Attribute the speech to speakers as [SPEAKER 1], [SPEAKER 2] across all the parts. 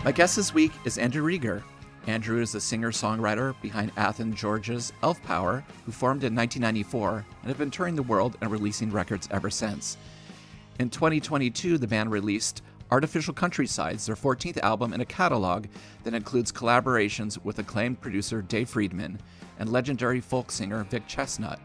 [SPEAKER 1] My guest this week is Andrew Rieger. Andrew is the singer-songwriter behind Athens, Georgia's Elf Power, who formed in 1994 and have been touring the world and releasing records ever since. In 2022, the band released Artificial Countrysides, their 14th album in a catalog that includes collaborations with acclaimed producer Dave Friedman and legendary folk singer Vic Chestnut.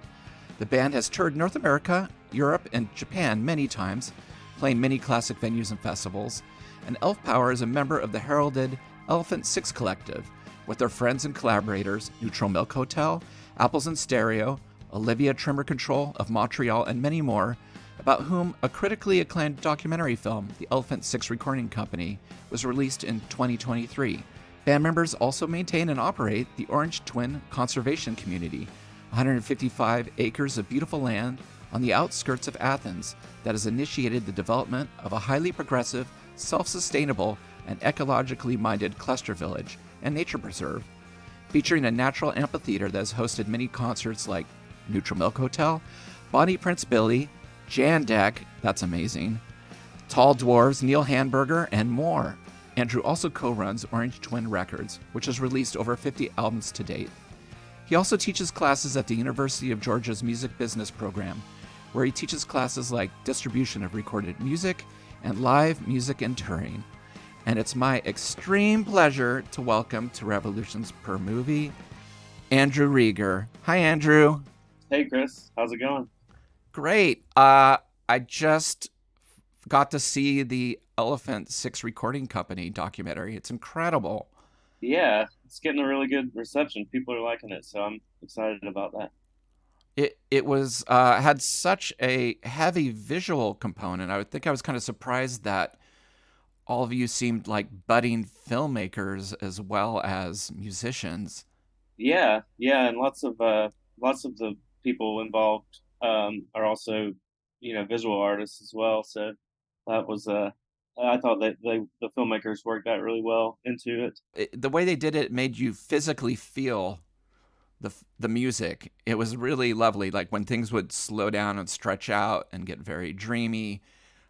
[SPEAKER 1] The band has toured North America, Europe, and Japan many times, playing many classic venues and festivals, and Elf Power is a member of the heralded Elephant Six Collective, with their friends and collaborators Neutral Milk Hotel, Apples in Stereo, Olivia Tremor Control of Montreal, and many more, about whom a critically acclaimed documentary film, The Elephant Six Recording Company, was released in 2023. Band members also maintain and operate the Orange Twin Conservation Community, 155 acres of beautiful land on the outskirts of Athens that has initiated the development of a highly progressive, self-sustainable, and ecologically minded cluster village and nature preserve, featuring a natural amphitheater that has hosted many concerts like Neutral Milk Hotel, Bonnie Prince Billy, Jan Deck, that's amazing, Tall Dwarves, Neil Hamburger, and more. Andrew also co-runs Orange Twin Records, which has released over 50 albums to date. He also teaches classes at the University of Georgia's Music Business program, where he teaches classes like distribution of recorded music and live music and touring. And it's my extreme pleasure to welcome to Revolutions Per Movie, Andrew Rieger. Hi, Andrew.
[SPEAKER 2] Hey, Chris. How's it going?
[SPEAKER 1] Great. I just got to see the Elephant Six Recording Company documentary. It's incredible.
[SPEAKER 2] Yeah, it's getting a really good reception. People are liking it, so I'm excited about that.
[SPEAKER 1] It was had such a heavy visual component. I would think I was kind of surprised that all of you seemed like budding filmmakers as well as musicians.
[SPEAKER 2] Yeah, and lots of the people involved are also, visual artists as well. So that was I thought that the filmmakers worked that really well into it.
[SPEAKER 1] The way they did it made you physically feel the music. It was really lovely. Like when things would slow down and stretch out and get very dreamy,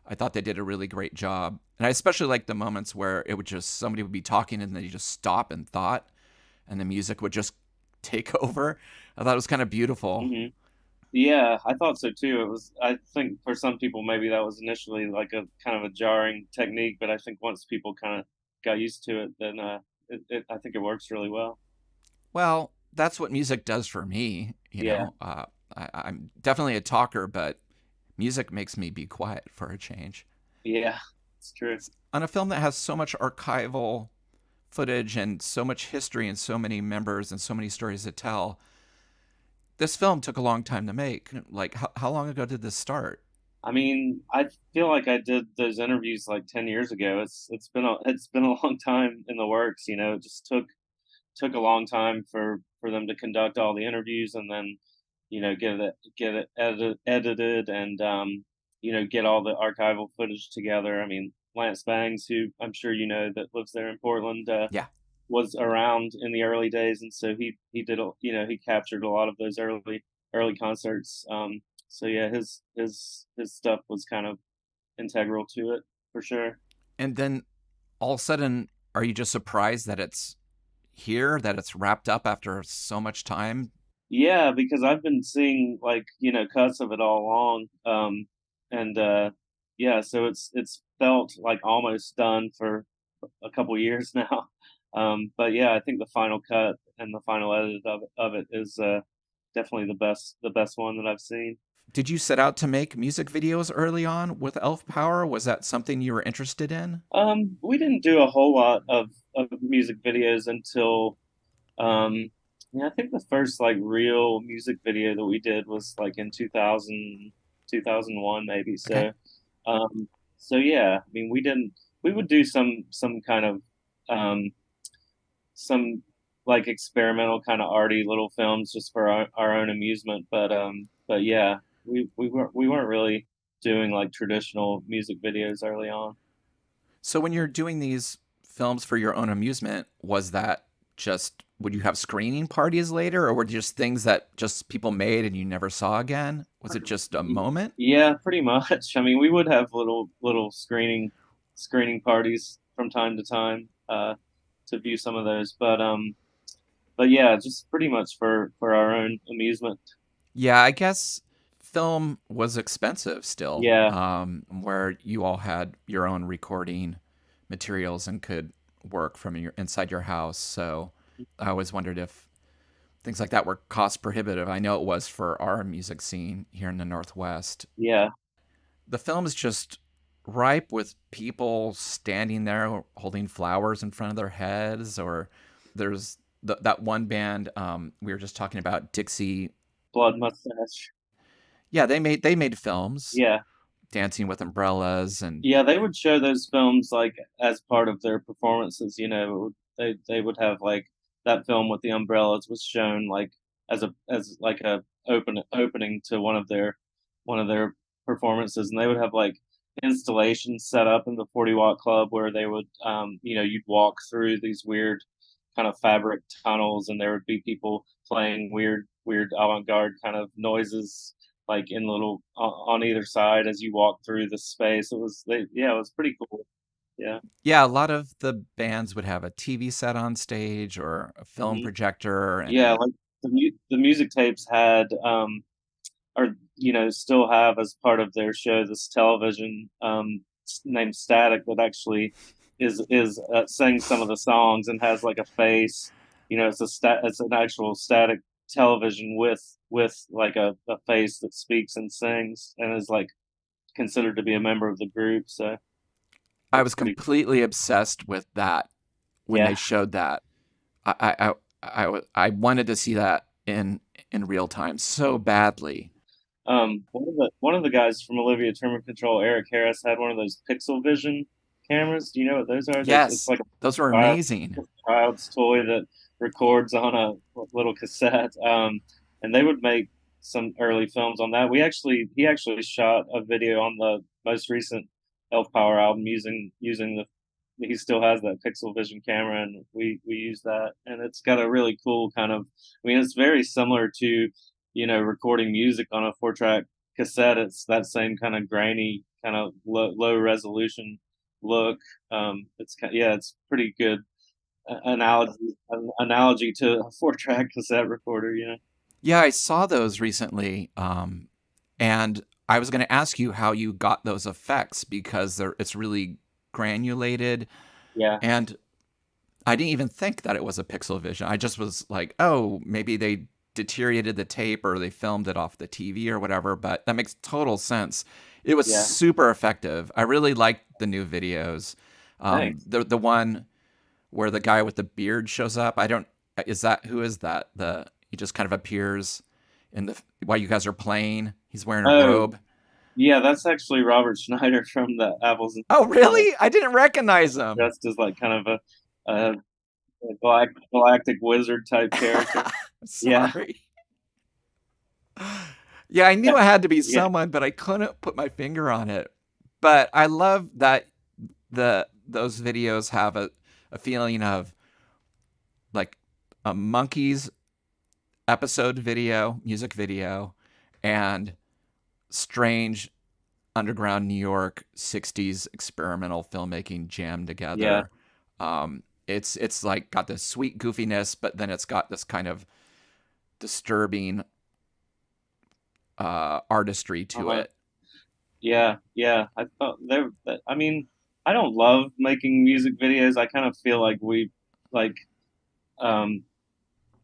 [SPEAKER 1] I thought they did a really great job. And I especially liked the moments where it would just, somebody would be talking and then you just stop and thought, and the music would just take over. I thought it was kind of beautiful.
[SPEAKER 2] hmm Yeah, I thought so too. I think for some people maybe that was initially like a kind of a jarring technique, but I think once people kind of got used to it, then I think it works really well.
[SPEAKER 1] Well, that's what music does for me.
[SPEAKER 2] Yeah,
[SPEAKER 1] I'm definitely a talker, but music makes me be quiet for a change.
[SPEAKER 2] yeah, it's true.
[SPEAKER 1] On a film that has so much archival footage and so much history and so many members and so many stories to tell, this film took a long time to make. Like, how long ago did this start?
[SPEAKER 2] I mean, I feel like I did those interviews like 10 years ago. It's been a long time in the works, It just took a long time for them to conduct all the interviews and then, get it edited and get all the archival footage together. I mean, Lance Bangs, who I'm sure you know that lives there in Portland,
[SPEAKER 1] Yeah.
[SPEAKER 2] was around in the early days, and so he did he captured a lot of those early concerts. So yeah, his stuff was kind of integral to it for sure.
[SPEAKER 1] And then all of a sudden, are you just surprised that it's here, that it's wrapped up after so much time?
[SPEAKER 2] Yeah, because I've been seeing like cuts of it all along, and yeah, so it's felt like almost done for a couple years now. But yeah, I think the final cut and the final edit of it is definitely the best one that I've seen.
[SPEAKER 1] Did you set out to make music videos early on with Elf Power? Was that something you were interested in?
[SPEAKER 2] We didn't do a whole lot of music videos until yeah, I think the first like real music video that we did was like in 2001 maybe.
[SPEAKER 1] Okay.
[SPEAKER 2] Um, so yeah, I mean we would do some kind of um some like experimental kind of arty little films just for our own amusement, but yeah, we weren't really doing like traditional music videos early on.
[SPEAKER 1] So when you're doing these films for your own amusement, was that just, would you have screening parties later, or were they just things that just people made and you never saw again? Was it just a moment?
[SPEAKER 2] Yeah, pretty much. I mean, we would have little screening parties from time to time. to view some of those. But yeah, just pretty much for our own amusement.
[SPEAKER 1] Yeah, I guess film was expensive still,
[SPEAKER 2] Yeah,
[SPEAKER 1] where you all had your own recording materials and could work from your inside your house. So I always wondered if things like that were cost prohibitive. I know it was for our music scene here in the Northwest.
[SPEAKER 2] yeah,
[SPEAKER 1] The film is just ripe with people standing there holding flowers in front of their heads, or there's that one band we were just talking about, Dixie.
[SPEAKER 2] blood mustache.
[SPEAKER 1] Yeah, they made films,
[SPEAKER 2] Yeah,
[SPEAKER 1] Dancing with Umbrellas, and
[SPEAKER 2] yeah, they would show those films like as part of their performances. You know, they would have like that film with the umbrellas was shown like as like a opening to one of their performances, and they would have like installations set up in the 40 Watt Club where they would you know, you'd walk through these weird kind of fabric tunnels, and there would be people playing weird avant-garde kind of noises like in little on either side as you walk through the space. Yeah, it was pretty cool. Yeah.
[SPEAKER 1] yeah, a lot of the bands would have a TV set on stage or a film
[SPEAKER 2] Hmm.
[SPEAKER 1] projector, and
[SPEAKER 2] Yeah, like the music tapes had or you know, still have as part of their show this television named Static that actually is sings some of the songs and has like a face. You know, it's an actual static television with like a face that speaks and sings and is like considered to be a member of the group. So
[SPEAKER 1] I
[SPEAKER 2] it's
[SPEAKER 1] was
[SPEAKER 2] pretty.
[SPEAKER 1] completely obsessed with that when they
[SPEAKER 2] Yeah.
[SPEAKER 1] showed that. I wanted to see that in real time so badly.
[SPEAKER 2] One of the guys from Olivia Tremor Control, Eric Harris, had one of those Pixel Vision cameras. Do you know what those are? It's
[SPEAKER 1] Yes,
[SPEAKER 2] like
[SPEAKER 1] those were
[SPEAKER 2] child,
[SPEAKER 1] amazing.
[SPEAKER 2] a child's toy that records on a little cassette. And they would make some early films on that. He actually shot a video on the most recent Elf Power album using the. He still has that Pixel Vision camera, and we use that, and it's got a really cool kind of. I mean, it's very similar to, you know, recording music on a 4 track cassette. It's that same kind of grainy, kind of low resolution look. Yeah, it's pretty good analogy to a 4 track cassette recorder. You know.
[SPEAKER 1] Yeah, I saw those recently, and I was going to ask you how you got those effects because it's really granulated,
[SPEAKER 2] Yeah.
[SPEAKER 1] and I didn't even think that it was a Pixel Vision. I just was like, oh, maybe they deteriorated the tape or they filmed it off the TV or whatever, but that makes total sense. It was
[SPEAKER 2] Yeah.
[SPEAKER 1] super effective. I really liked the new videos.
[SPEAKER 2] Thanks.
[SPEAKER 1] The one where the guy with the beard shows up. I don't is that who is that? The He just kind of appears in the while you guys are playing. He's wearing a
[SPEAKER 2] Oh,
[SPEAKER 1] robe.
[SPEAKER 2] yeah, that's actually Robert Schneider from the Apples and
[SPEAKER 1] Oh,
[SPEAKER 2] Peanuts,
[SPEAKER 1] really? I didn't recognize him.
[SPEAKER 2] dressed as like kind of a galactic wizard type character. Yeah.
[SPEAKER 1] Sorry. Yeah, I knew
[SPEAKER 2] Yeah.
[SPEAKER 1] it had to be
[SPEAKER 2] Yeah.
[SPEAKER 1] someone, but I couldn't put my finger on it. But I love that those videos have a feeling of like a Monkeys episode video, music video, and strange underground New York '60s experimental filmmaking jammed
[SPEAKER 2] Yeah.
[SPEAKER 1] together. It's like got this sweet goofiness, but then it's got this kind of disturbing artistry to
[SPEAKER 2] Uh-huh.
[SPEAKER 1] it.
[SPEAKER 2] Yeah, yeah. I thought there. I mean, I don't love making music videos. I kind of feel like like, um,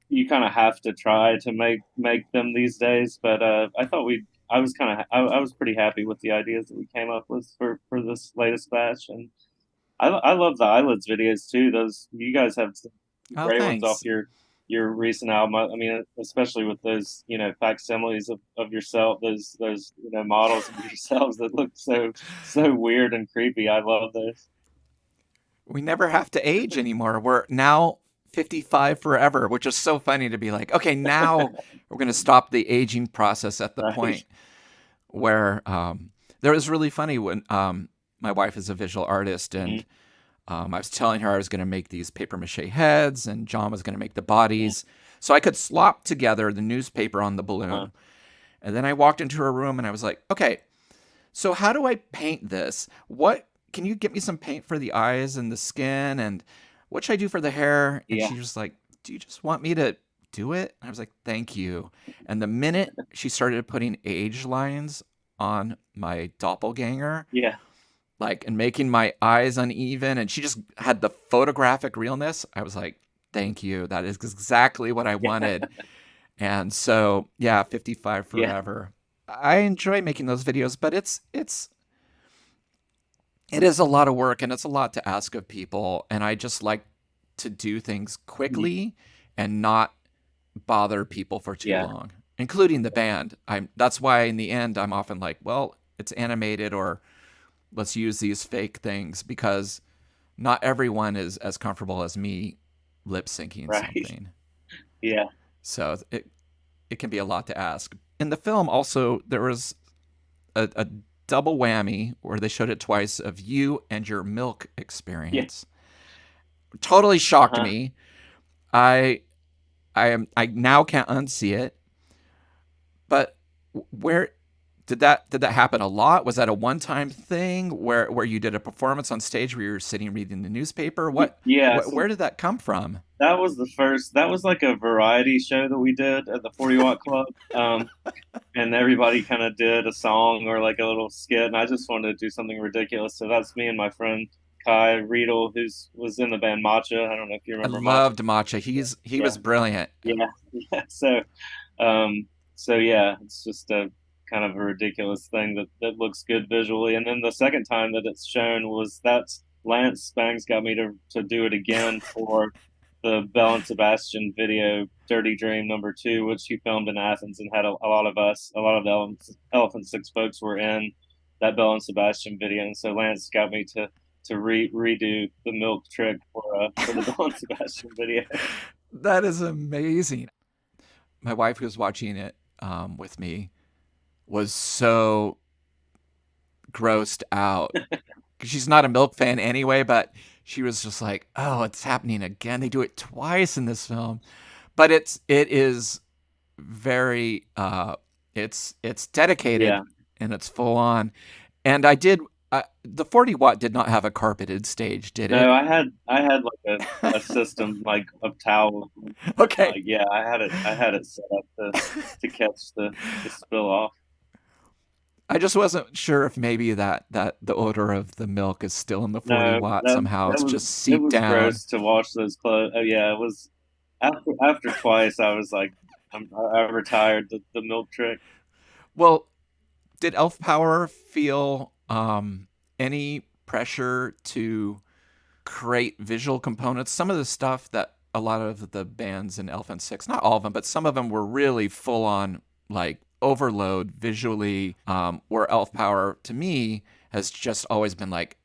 [SPEAKER 2] you kind of have to try to make them these days. But I thought we. I was kind of. I was pretty happy with the ideas that we came up with for this latest batch, and I love the Eyelids videos too. Those you guys have some
[SPEAKER 1] Oh,
[SPEAKER 2] great ones off
[SPEAKER 1] thanks.
[SPEAKER 2] your recent album. I mean, especially with those, you know, facsimiles of yourself, those you know, models of yourselves that look so weird and creepy. I love those.
[SPEAKER 1] We never have to age anymore. We're now 55 forever, which is so funny to be like, okay, now we're going to stop the aging process at the
[SPEAKER 2] Right.
[SPEAKER 1] point where there was really funny when my wife is a visual artist,
[SPEAKER 2] Hmm.
[SPEAKER 1] and I was telling her I was going to make these paper mache heads and John was going to make the
[SPEAKER 2] Hmm.
[SPEAKER 1] bodies. So I could slop together the newspaper on the
[SPEAKER 2] Uh,
[SPEAKER 1] balloon. And then I walked into her room and I was like, okay, so how do I paint this? What can you get me some paint for the eyes and the skin? And what should I do for the hair? And
[SPEAKER 2] Yeah.
[SPEAKER 1] she was like, do you just want me to do it? I was like, thank you. And the minute she started putting age lines on my doppelganger,
[SPEAKER 2] Yeah.
[SPEAKER 1] like, and making my eyes uneven, and she just had the photographic realness, I was like, thank you. That is exactly what I
[SPEAKER 2] Yeah.
[SPEAKER 1] wanted. And so, yeah, 55
[SPEAKER 2] Yeah.
[SPEAKER 1] forever. I enjoy making those videos, but it is a lot of work and it's a lot to ask of people. And I just like to do things quickly and not bother people for too
[SPEAKER 2] Yeah.
[SPEAKER 1] long, including the band. That's why in the end I'm often like, well, it's animated, or let's use these fake things, because not everyone is as comfortable as me lip syncing
[SPEAKER 2] Right.
[SPEAKER 1] something.
[SPEAKER 2] Yeah.
[SPEAKER 1] So it can be a lot to ask. In the film, also, there was a double whammy where they showed it twice of you and your milk
[SPEAKER 2] Yeah.
[SPEAKER 1] experience. Totally shocked
[SPEAKER 2] Uh-huh.
[SPEAKER 1] me. I I now can't unsee it. But where did that happen a lot? Was that a one-time thing where you did a performance on stage where you were sitting reading the newspaper?
[SPEAKER 2] Yeah.
[SPEAKER 1] What
[SPEAKER 2] So
[SPEAKER 1] where did that come from?
[SPEAKER 2] that was the first. That was like a variety show that we did at the 40 Watt Club. And everybody kind of did a song or like a little skit, and I just wanted to do something ridiculous. So that's me and my friend Kai Riedel, who's was in the band Matcha. I don't know if you
[SPEAKER 1] I
[SPEAKER 2] remember Matcha.
[SPEAKER 1] loved Matcha. He
[SPEAKER 2] Yeah,
[SPEAKER 1] was brilliant.
[SPEAKER 2] yeah, yeah. Um, so yeah, it's just a kind of a ridiculous thing that looks good visually. And then the second time that it's shown was that's Lance Bangs got me to do it again for the Bell and Sebastian video Dirty Dream #2, which he filmed in Athens and had a lot of us, a lot of the Elephant Six folks were in that Bell and Sebastian video. And so Lance got me to redo the milk trick for the Bell and Sebastian video.
[SPEAKER 1] That is amazing. My wife, who was watching it with me, was so grossed out. She's not a milk fan anyway, but she was just like, "Oh, it's happening again. They do it twice in this film." But it is very it's dedicated
[SPEAKER 2] Yeah.
[SPEAKER 1] and it's full on. And the 40 watt did not have a carpeted stage, did
[SPEAKER 2] No,
[SPEAKER 1] it?
[SPEAKER 2] I had like a system like of towels.
[SPEAKER 1] Okay.
[SPEAKER 2] Like yeah, I had it set up to catch the spill off.
[SPEAKER 1] I just wasn't sure if maybe that the odor of the milk is still in the 40
[SPEAKER 2] No,
[SPEAKER 1] watt
[SPEAKER 2] that
[SPEAKER 1] somehow.
[SPEAKER 2] that
[SPEAKER 1] It's
[SPEAKER 2] was
[SPEAKER 1] just
[SPEAKER 2] it
[SPEAKER 1] seeped
[SPEAKER 2] was
[SPEAKER 1] down.
[SPEAKER 2] gross to wash those clothes. Oh yeah, it was after twice. I was like, I retired the milk trick.
[SPEAKER 1] Well, did Elf Power feel any pressure to create visual components? Some of the stuff that a lot of the bands in Elephant Six, not all of them, but some of them were really full on, like, overload visually. Where Elf Power to me has just always been like,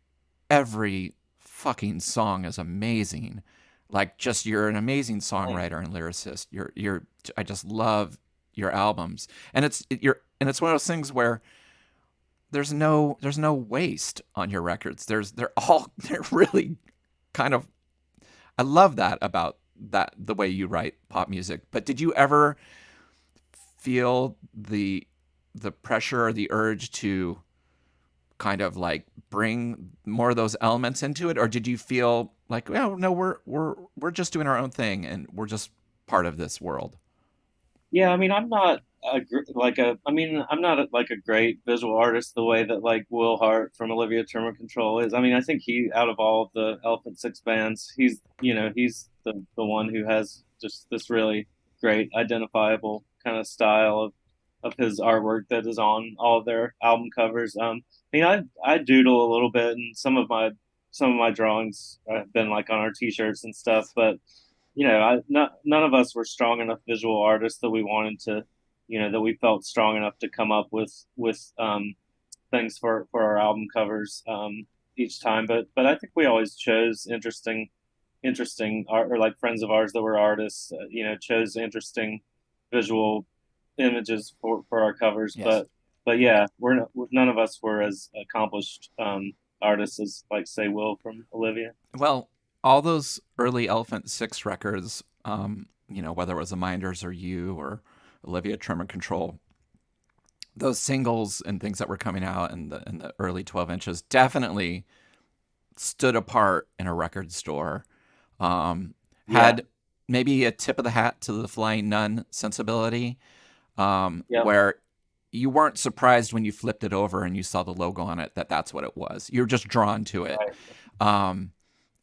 [SPEAKER 1] every fucking song is amazing. Like, just, you're an amazing
[SPEAKER 2] Thanks.
[SPEAKER 1] songwriter and lyricist. I just love your albums, and it's one of those things where there's no waste on your records. They're really kind of, I love that about that, the way you write pop music. But did you ever feel the pressure or the urge to kind of like bring more of those elements into it, or did you feel like, well, no, we're just doing our own thing and we're just part of this world?
[SPEAKER 2] Yeah, I mean, I'm not like a. I mean, I'm not like a great visual artist the way that like Will Hart from Olivia Tremor Control is. I mean, I think he out of all of the Elephant Six bands, he's the one who has just this really great identifiable kind of style of his artwork that is on all of their album covers. I mean, I doodle a little bit, and some of my drawings have been like on our T-shirts and stuff, but none of us were strong enough visual artists that we wanted to, that we felt strong enough to come up with things for our album covers each time. But I think we always chose interesting art, or like friends of ours that were artists, chose interesting visual images for our covers.
[SPEAKER 1] Yes.
[SPEAKER 2] But yeah, none of us were as accomplished artists as like say Will from Olivia.
[SPEAKER 1] Well, all those early Elephant Six records, whether it was the Minders or You or Olivia Tremor Control, those singles and things that were coming out in the early 12 inches definitely stood apart in a record store.
[SPEAKER 2] Yeah.
[SPEAKER 1] Had maybe a tip of the hat to the Flying Nun sensibility,
[SPEAKER 2] Yep.
[SPEAKER 1] where you weren't surprised when you flipped it over and you saw the logo on it that that's what it was. You're just drawn to it.
[SPEAKER 2] Right.
[SPEAKER 1] Um,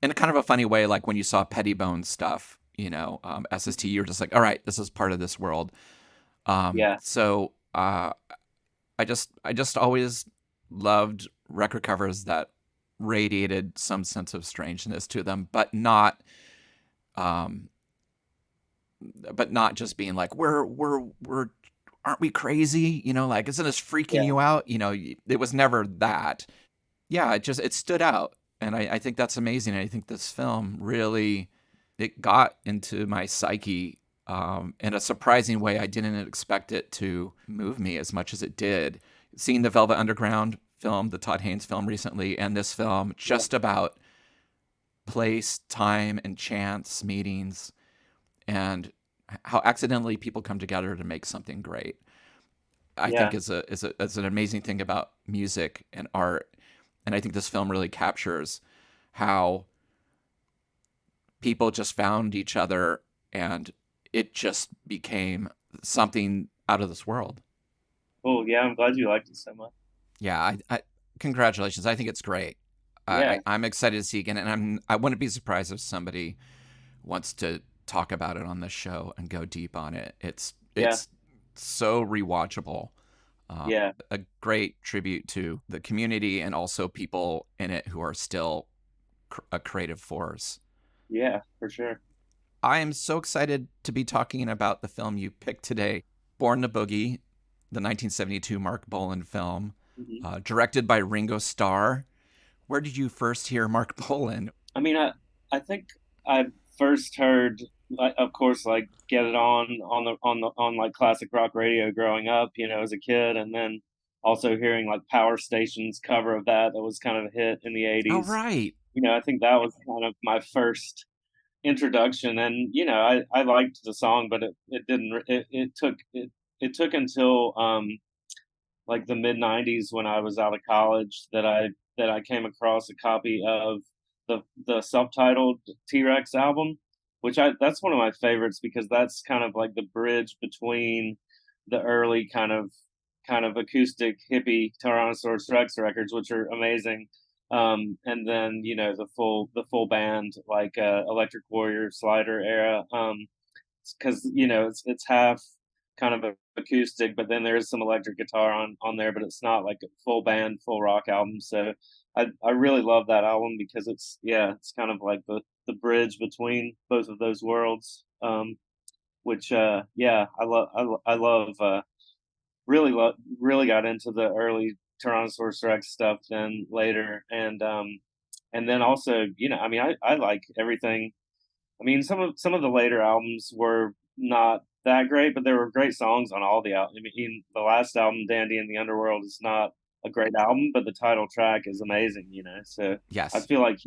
[SPEAKER 1] in a kind of a funny way, like when you saw Pettibone stuff, SST, you're just like, all right, this is part of this world.
[SPEAKER 2] Yeah.
[SPEAKER 1] So I just always loved record covers that radiated some sense of strangeness to them, um, but not just being like we're aren't we crazy? Like isn't this freaking
[SPEAKER 2] Yeah.
[SPEAKER 1] you out? It was never that. Yeah, it stood out, and I think that's amazing. I think this film really it got into my psyche in a surprising way. I didn't expect it to move me as much as it did. Seeing the Velvet Underground film, the Todd Haynes film recently, and this film,
[SPEAKER 2] Yeah.
[SPEAKER 1] just about place, time, and chance meetings, and how accidentally people come together to make something great. I think
[SPEAKER 2] Yeah.
[SPEAKER 1] is an amazing thing about music and art, and I think this film really captures how people just found each other and it just became something out of this world.
[SPEAKER 2] Oh, yeah. I'm glad you liked it so much.
[SPEAKER 1] Yeah, congratulations. I think it's great.
[SPEAKER 2] Yeah.
[SPEAKER 1] I'm excited to see again, and I wouldn't be surprised if somebody wants to talk about it on this show and go deep on it.
[SPEAKER 2] Yeah.
[SPEAKER 1] It's so rewatchable.
[SPEAKER 2] Yeah.
[SPEAKER 1] A great tribute to the community and also people in it who are still a creative force.
[SPEAKER 2] Yeah. For sure.
[SPEAKER 1] I am so excited to be talking about the film you picked today, Born to Boogie, the 1972 Marc Bolan film,
[SPEAKER 2] Hmm.
[SPEAKER 1] directed by Ringo Starr. Where did you first hear Marc Bolan?
[SPEAKER 2] I mean, I think I first heard, like, of course, like Get It on like classic rock radio growing up, as a kid, and then also hearing like Power Station's cover of that was kind of a hit in the
[SPEAKER 1] Oh,
[SPEAKER 2] '80s.
[SPEAKER 1] right.
[SPEAKER 2] I think that was kind of my first introduction, and I liked the song, but it didn't. It took until like the mid '90s when I was out of college that I came across a copy of the self-titled T-Rex album, which I that's one of my favorites because that's kind of like the bridge between the early kind of acoustic hippie Tyrannosaurus Rex records, which are amazing. And then the full band like Electric Warrior Slider era. Because it's half kind of acoustic, but then there is some electric guitar on there, but it's not like a full band, full rock album. So I really love that album because it's kind of like the bridge between both of those worlds. Which yeah, I love really got into the early Tyrannosaurus Rex stuff then later, and then also I mean I like everything. I mean, some of the later albums were not that great, but there were great songs on all the albums. I mean, the last album, Dandy in the Underworld, is not a great album, but the title track is amazing. So I
[SPEAKER 1] Yes,
[SPEAKER 2] feel like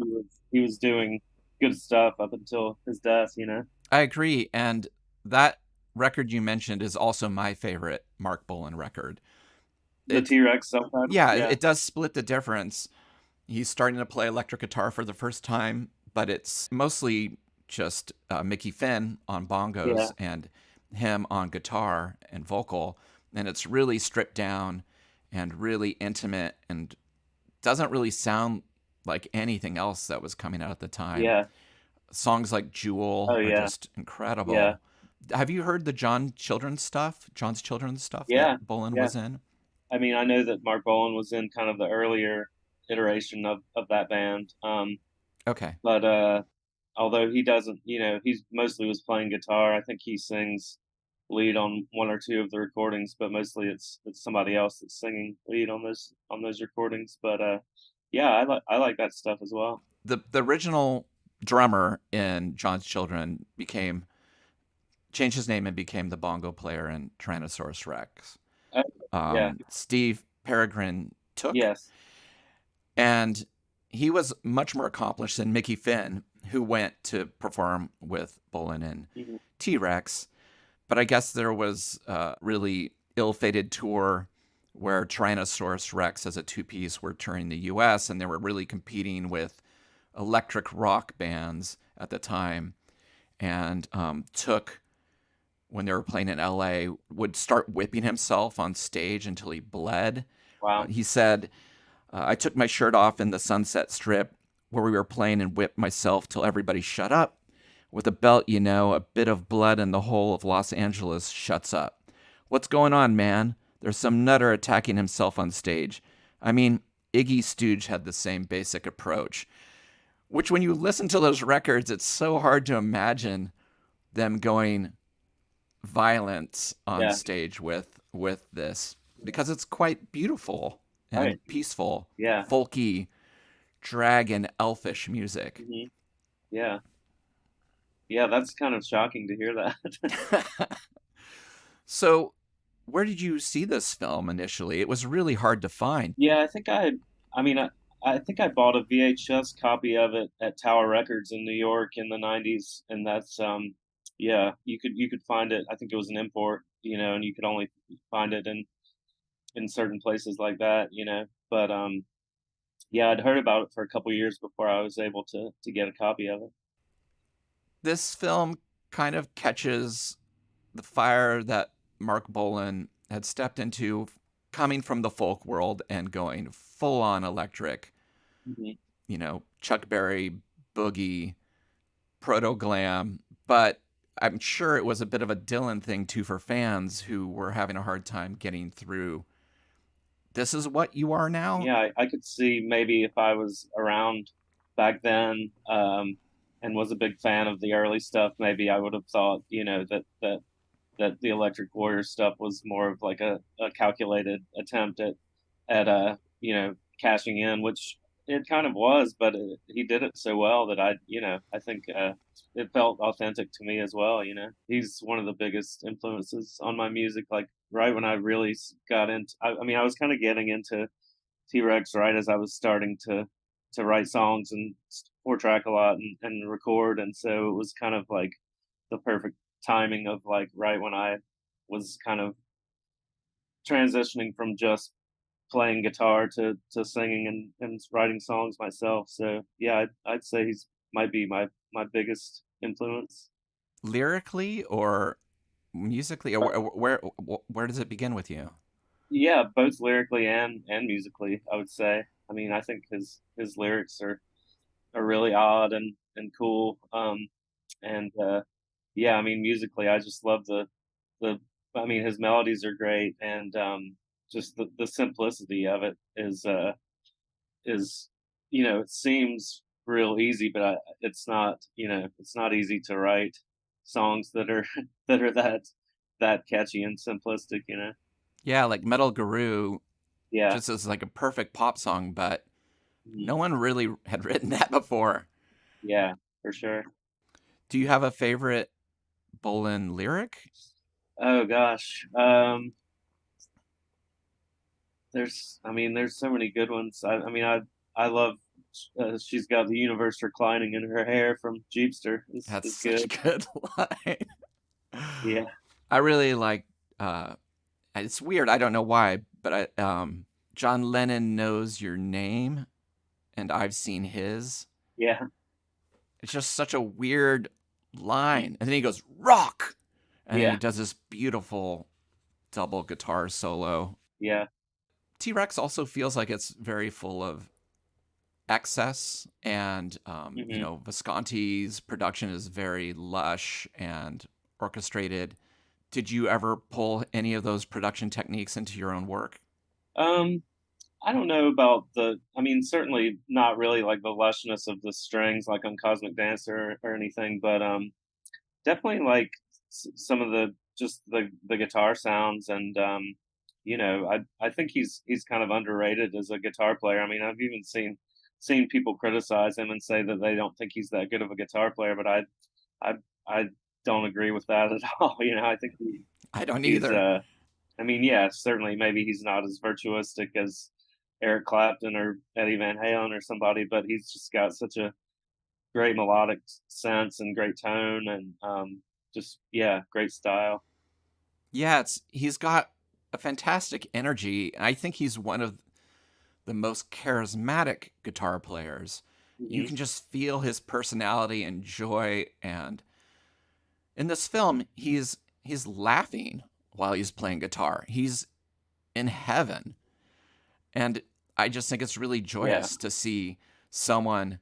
[SPEAKER 2] he was doing good stuff up until his death.
[SPEAKER 1] I agree. And that record you mentioned is also my favorite Marc Bolan record.
[SPEAKER 2] The
[SPEAKER 1] It,
[SPEAKER 2] T Rex subtitle,
[SPEAKER 1] yeah,
[SPEAKER 2] yeah,
[SPEAKER 1] it does split the difference. He's starting to play electric guitar for the first time, but it's mostly just Mickey Finn on
[SPEAKER 2] yeah,
[SPEAKER 1] bongos and him on guitar and vocal. And it's really stripped down and really intimate and doesn't really sound like anything else that was coming out at the time.
[SPEAKER 2] yeah,
[SPEAKER 1] Songs like
[SPEAKER 2] oh
[SPEAKER 1] Jewel are
[SPEAKER 2] yeah,
[SPEAKER 1] just
[SPEAKER 2] yeah,
[SPEAKER 1] incredible. Have you heard the John's Children's stuff that
[SPEAKER 2] yeah,
[SPEAKER 1] Bolan
[SPEAKER 2] yeah.
[SPEAKER 1] was in?
[SPEAKER 2] I mean, I know that Mark Bolan was in kind of the earlier iteration of that band.
[SPEAKER 1] Okay.
[SPEAKER 2] But although he doesn't, he's mostly was playing guitar. I think he sings lead on one or two of the recordings, but mostly it's somebody else that's singing lead on those recordings. But yeah, I like that stuff as well.
[SPEAKER 1] The original drummer in John's Children became changed his name and became the bongo player in Tyrannosaurus Rex.
[SPEAKER 2] Uh, yeah,
[SPEAKER 1] Steve Peregrine took,
[SPEAKER 2] yes,
[SPEAKER 1] and he was much more accomplished than Mickey Finn, who went to perform with Bolan and
[SPEAKER 2] mhm,
[SPEAKER 1] T Rex. But I guess there was a really ill fated tour where Tyrannosaurus Rex as a two piece were touring the US and they were really competing with electric rock bands at the time, and took, when they were playing in LA, would start whipping himself on stage until he bled.
[SPEAKER 2] Wow.
[SPEAKER 1] He said, I took my shirt off in the Sunset Strip where we were playing and whipped myself till everybody shut up. With a belt, a bit of blood and the whole of Los Angeles shuts up. What's going on, man? There's some nutter attacking himself on stage. I mean, Iggy Stooge had the same basic approach, which when you listen to those records, it's so hard to imagine them going violent on
[SPEAKER 2] Yeah.
[SPEAKER 1] stage with this, because it's quite beautiful
[SPEAKER 2] Right.
[SPEAKER 1] and peaceful,
[SPEAKER 2] Yeah.
[SPEAKER 1] folky, dragon, elfish music.
[SPEAKER 2] Hmm. Yeah. Yeah. That's kind of shocking to hear that.
[SPEAKER 1] So, where did you see this film initially? It was really hard to find.
[SPEAKER 2] Yeah, I mean, I think I bought a VHS copy of it at Tower Records in New York in the '90s, and that's yeah, you could find it. I think it was an import, and you could only find it in certain places like that, But yeah, I'd heard about it for a couple years before I was able to get a copy of it.
[SPEAKER 1] This film kind of catches the fire that Marc Bolan had stepped into, coming from the folk world and going full on electric,
[SPEAKER 2] Hmm.
[SPEAKER 1] Chuck Berry, boogie, proto glam. But I'm sure it was a bit of a Dylan thing too for fans who were having a hard time getting through. This is what you are now?
[SPEAKER 2] Yeah, I could see maybe if I was around back then, and was a big fan of the early stuff, maybe I would have thought, that the Electric Warrior stuff was more of like a calculated attempt at cashing in, which it kind of was, but he did it so well that I think it felt authentic to me as well. He's one of the biggest influences on my music. Like right when I really got into, I mean, I was kind of getting into T-Rex right as I was starting to write songs and four track a lot and record, and so it was kind of like the perfect timing of like right when I was kind of transitioning from just playing guitar to singing and writing songs myself. So yeah, I'd say he's might be my biggest influence.
[SPEAKER 1] Lyrically or musically?
[SPEAKER 2] Uh,
[SPEAKER 1] Or where does it begin with you?
[SPEAKER 2] yeah, both lyrically and musically, I would say. I mean, I think his lyrics are really odd and cool. And yeah, I mean, musically, I just love the. I mean, his melodies are great, and just the simplicity of it is it seems real easy, but it's not. It's not easy to write songs that are that are that catchy and simplistic.
[SPEAKER 1] Yeah, like Metal Guru
[SPEAKER 2] Yeah,
[SPEAKER 1] just is like a perfect pop song, but
[SPEAKER 2] mhm,
[SPEAKER 1] no one really had written that before.
[SPEAKER 2] yeah, for sure.
[SPEAKER 1] Do you have a favorite Bolan lyric?
[SPEAKER 2] Oh gosh, I mean, there's so many good ones. I mean, I love. She's got the universe reclining in her hair from Jeepster.
[SPEAKER 1] That's
[SPEAKER 2] Is
[SPEAKER 1] such a
[SPEAKER 2] good.
[SPEAKER 1] good line.
[SPEAKER 2] Yeah,
[SPEAKER 1] I really like. It's weird. I don't know why, but John Lennon knows your name, and I've seen his.
[SPEAKER 2] yeah,
[SPEAKER 1] It's just such a weird line, and then he goes rock, and then he
[SPEAKER 2] yeah,
[SPEAKER 1] does this beautiful double guitar solo.
[SPEAKER 2] yeah.
[SPEAKER 1] T Rex also feels like it's very full of excess, and
[SPEAKER 2] Hmm.
[SPEAKER 1] Visconti's production is very lush and orchestrated. Did you ever pull any of those production techniques into your own work?
[SPEAKER 2] Um, I don't know about the. I mean, certainly not really like the lushness of the strings, like on Cosmic Dancer or anything, but definitely like some of the just the guitar sounds and I think he's kind of underrated as a guitar player. I mean, I've even seen people criticize him and say that they don't think he's that good of a guitar player, but I I don't agree with that at all. I think
[SPEAKER 1] I don't
[SPEAKER 2] he's
[SPEAKER 1] either.
[SPEAKER 2] I mean, yeah, certainly maybe he's not as virtuistic as Eric Clapton or Eddie Van Halen or somebody, but he's just got such a great melodic sense and great tone and just yeah, great style.
[SPEAKER 1] Yeah, he's got a fantastic energy, and I think he's one of the most charismatic guitar players. you
[SPEAKER 2] Hmm.
[SPEAKER 1] can just feel his personality and joy. And in this film, he's laughing while he's playing guitar. He's in heaven. And I just think it's really
[SPEAKER 2] Yeah,
[SPEAKER 1] joyous to see someone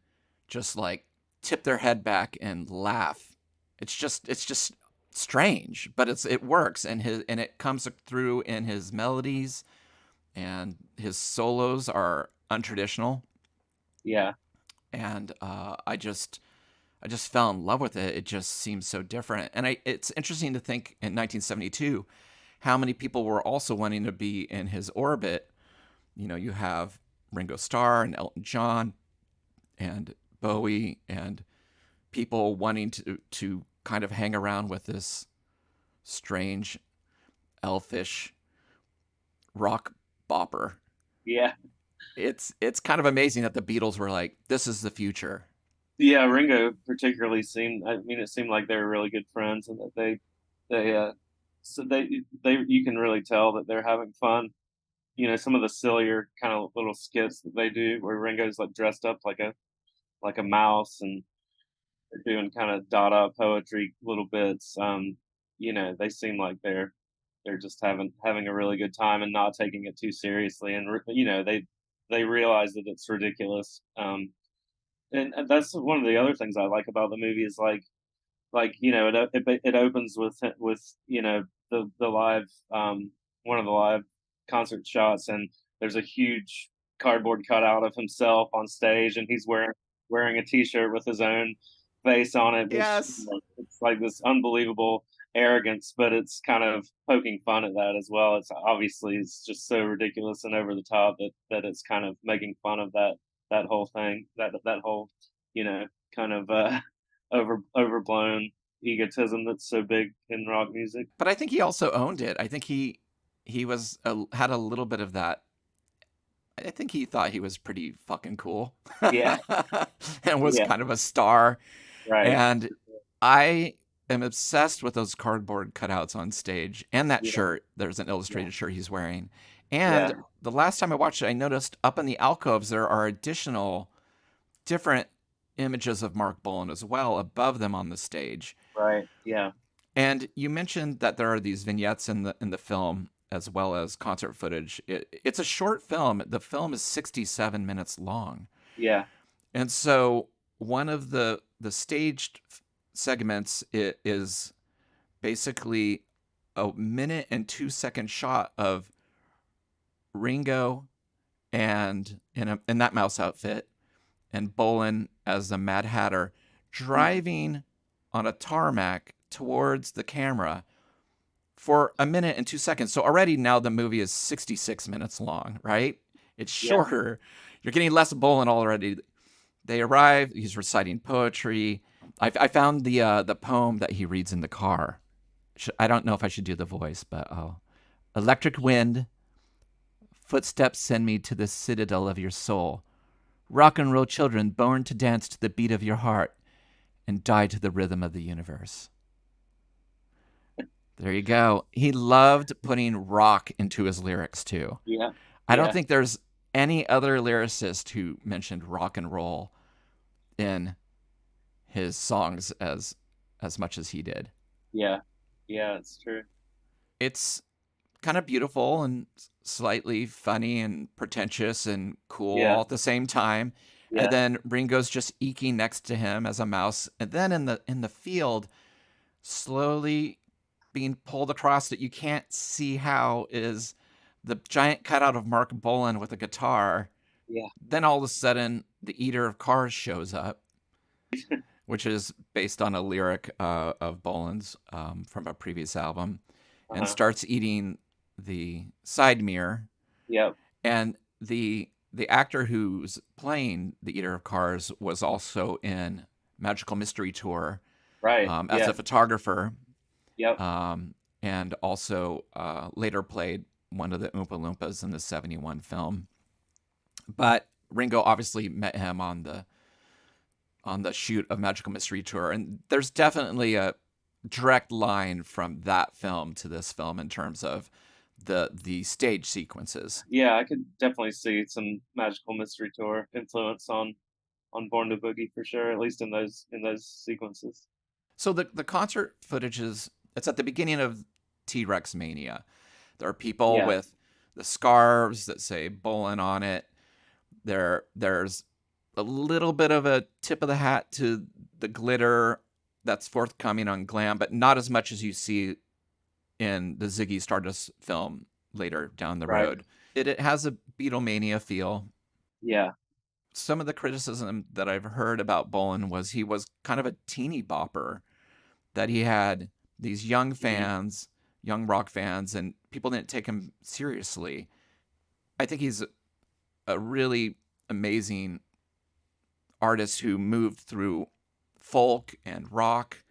[SPEAKER 1] just like tip their head back and laugh. It's just strange, but it works, and it comes through in his melodies, and his solos are untraditional.
[SPEAKER 2] yeah,
[SPEAKER 1] And I just fell in love with it. It just seems so different. And it's interesting to think in 1972 how many people were also wanting to be in his orbit. You have Ringo Starr and Elton John and Bowie and people wanting to kind of hang around with this strange, elfish rock bopper.
[SPEAKER 2] yeah,
[SPEAKER 1] It's kind of amazing that the Beatles were like, this is the future.
[SPEAKER 2] yeah. Ringo particularly seemed. I mean, it seemed like they were really good friends, and that they so they you can really tell that they're having fun. Some of the sillier kind of little skits that they do, where Ringo's like dressed up like a mouse, and they're doing kind of Dada poetry little bits. They seem like they're just having a really good time and not taking it too seriously, and they realize that it's ridiculous. And that's one of the other things I like about the movie is it opens with the live one of the live concert shots, and there's a huge cardboard cutout of himself on stage, and he's wearing a T-shirt with his own face on it, which
[SPEAKER 1] Yes.
[SPEAKER 2] it's like this unbelievable arrogance, but it's kind of poking fun at that as well. It's just so ridiculous and over the top that it's kind of making fun of that whole thing, that whole you know kind of overblown egotism that's so big in rock music.
[SPEAKER 1] But I think he also owned it. I think he had a little bit of that. I think he thought he was pretty fucking cool
[SPEAKER 2] Yeah,
[SPEAKER 1] and was
[SPEAKER 2] yeah,
[SPEAKER 1] kind of a star.
[SPEAKER 2] right.
[SPEAKER 1] And I am obsessed with those cardboard cutouts on stage and that
[SPEAKER 2] Yeah,
[SPEAKER 1] shirt. There's an
[SPEAKER 2] yeah,
[SPEAKER 1] illustrated shirt he's wearing.
[SPEAKER 2] yeah,
[SPEAKER 1] And the last time I watched it, I noticed up in the alcoves there are additional different images of Marc Bolan as well above them on the stage.
[SPEAKER 2] right. Yeah,
[SPEAKER 1] And you mentioned that there are these vignettes in the film as well as concert footage. It's a short film. The film is 67 minutes long.
[SPEAKER 2] yeah,
[SPEAKER 1] And so one of the staged segments is basically a minute and 2 second shot of Ringo and in that mouse outfit and Bolan as the Mad Hatter
[SPEAKER 2] mhm,
[SPEAKER 1] driving on a tarmac towards the camera for a minute and 2 seconds. So already now the movie is 66 minutes long, right? It's
[SPEAKER 2] yeah,
[SPEAKER 1] shorter. You're getting less Bolan already. They arrive. He's reciting poetry. I found the poem that he reads in the car. I don't know if I should do the voice, but electric wind, footsteps send me to the citadel of your soul. Rock and roll children born to dance to the beat of your heart and die to the rhythm of the universe. There you go. He loved putting rock into his lyrics too.
[SPEAKER 2] yeah,
[SPEAKER 1] I don't
[SPEAKER 2] yeah,
[SPEAKER 1] think there's any other lyricist who mentioned rock and roll in his songs as much as he did.
[SPEAKER 2] yeah, yeah. It's true.
[SPEAKER 1] It's kind of beautiful and slightly funny and pretentious and cool
[SPEAKER 2] Yeah,
[SPEAKER 1] all at the same time. And
[SPEAKER 2] yeah,
[SPEAKER 1] then Ringo's just eking next to him as a mouse. And then in the field, slowly being pulled across that you can't see how is the giant cutout of Marc Bolan with a guitar.
[SPEAKER 2] yeah.
[SPEAKER 1] Then all of a sudden, the Eater of Cars shows up, which is based on a lyric of Bolan's from a previous album, and
[SPEAKER 2] Uh-huh.
[SPEAKER 1] starts eating the side mirror.
[SPEAKER 2] Yep.
[SPEAKER 1] And the actor who's playing the Eater of Cars was also in Magical Mystery Tour
[SPEAKER 2] Right.
[SPEAKER 1] as
[SPEAKER 2] Yeah.
[SPEAKER 1] a photographer,
[SPEAKER 2] Yep.
[SPEAKER 1] and also later played one of the Oompa Loompas in the '71 film. But Ringo obviously met him on the shoot of Magical Mystery Tour, and there's definitely a direct line from that film to this film in terms of the stage sequences.
[SPEAKER 2] Yeah, I could definitely see some Magical Mystery Tour influence on Born to Boogie for sure, at least in those sequences.
[SPEAKER 1] So the concert footage is it's at the beginning of T-Rex Mania. There are people
[SPEAKER 2] Yeah,
[SPEAKER 1] with the scarves that say Bolan on it. There's a little bit of a tip of the hat to the glitter that's forthcoming on Glam, but not as much as you see in the Ziggy Stardust film later down the
[SPEAKER 2] right.
[SPEAKER 1] road. It has a Beatlemania feel.
[SPEAKER 2] Yeah,
[SPEAKER 1] Some of the criticism that I've heard about Bolan was he was kind of a teeny bopper, that he had these young
[SPEAKER 2] mhm,
[SPEAKER 1] fans, young rock fans, and people didn't take him seriously. I think he's a really amazing artist who moved through folk and rock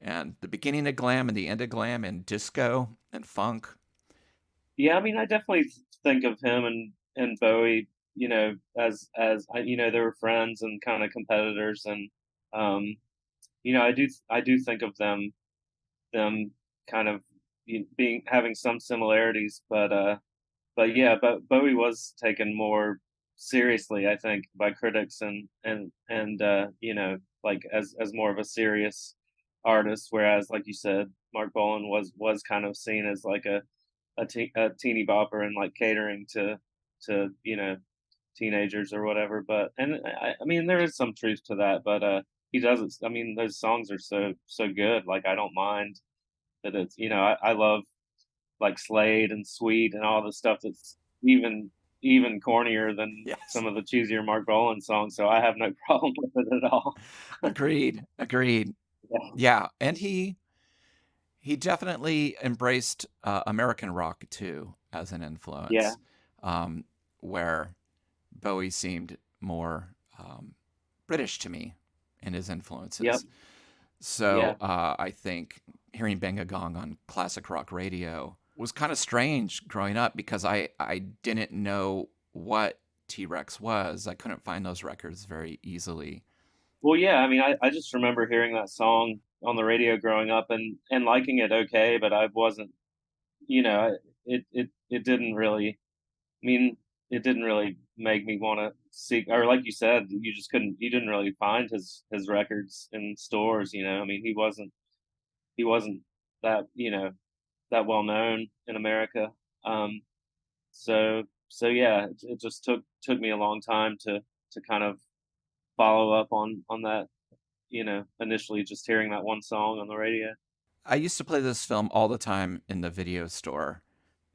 [SPEAKER 1] and the beginning of glam and the end of glam and disco and funk.
[SPEAKER 2] yeah. I mean, I definitely think of him and Bowie, you know, as you know, they were friends and kind of competitors, and um, you know, I do think of them kind of being having some similarities, but yeah, but Bowie was taken more seriously, I think, by critics and you know, like as more of a serious artist, whereas like you said, Marc Bolan was kind of seen as like a teeny bopper and like catering to you know teenagers or whatever. But and I mean there is some truth to that, but he does it. I mean those songs are so good. Like I don't mind that it's you know I love like Slade and Sweet and all the stuff that's even cornier than
[SPEAKER 1] Yes.
[SPEAKER 2] some of the cheesier Mark Bolan songs, so I have no problem with it at all.
[SPEAKER 1] Agreed. Agreed.
[SPEAKER 2] Yeah.
[SPEAKER 1] Yeah, and he definitely embraced American rock too as an
[SPEAKER 2] Yeah.
[SPEAKER 1] influence, um, where Bowie seemed more British to me in his
[SPEAKER 2] Yep.
[SPEAKER 1] influences.
[SPEAKER 2] Yeah.
[SPEAKER 1] So I think hearing Bang a Gong on classic rock radio was kind of strange growing up because I didn't know what T Rex was. I couldn't find those records very easily.
[SPEAKER 2] Well, yeah, I mean, I just remember hearing that song on the radio growing up and liking it okay, but I wasn't, you know, it didn't really I mean, it didn't really make me wanna seek or like you said, you didn't really find his records in stores, you know? I mean, he wasn't that, you know, that well known in America. Um, so yeah, it just took me a long time to kind of follow up on that, you know, initially just hearing that one song on the radio.
[SPEAKER 1] I used to play this film all the time in the video store.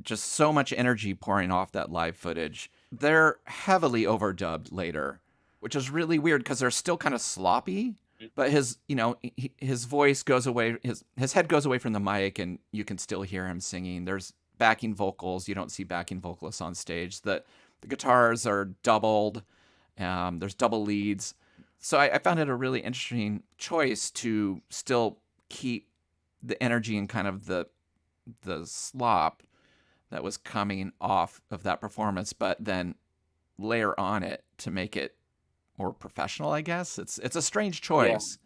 [SPEAKER 1] Just so much energy pouring off that live footage. They're heavily overdubbed later, which is really weird because they're still kind of sloppy.
[SPEAKER 2] Mm,
[SPEAKER 1] But his voice goes away, his head goes away from the mic, and you can still hear him singing. There's backing vocals. You don't see backing vocalists on stage. The guitars are doubled. There's double leads. So I found it a really interesting choice to still keep the energy and kind of the slop that was coming off of that performance, but then layer on it to make it more professional. I guess it's a strange
[SPEAKER 2] yeah.
[SPEAKER 1] choice.